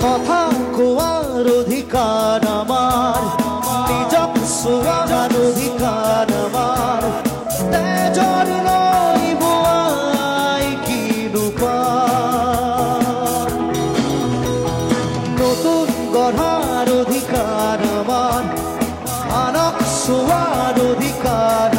কথা কোয়ার অধিকার আমার, নিজক সোয়ার অধিকার আমার, তেজর নইব আই কি রূপার। নতুন গঢ়ার অধিকার আমার, আনক সোয়ার অধিকার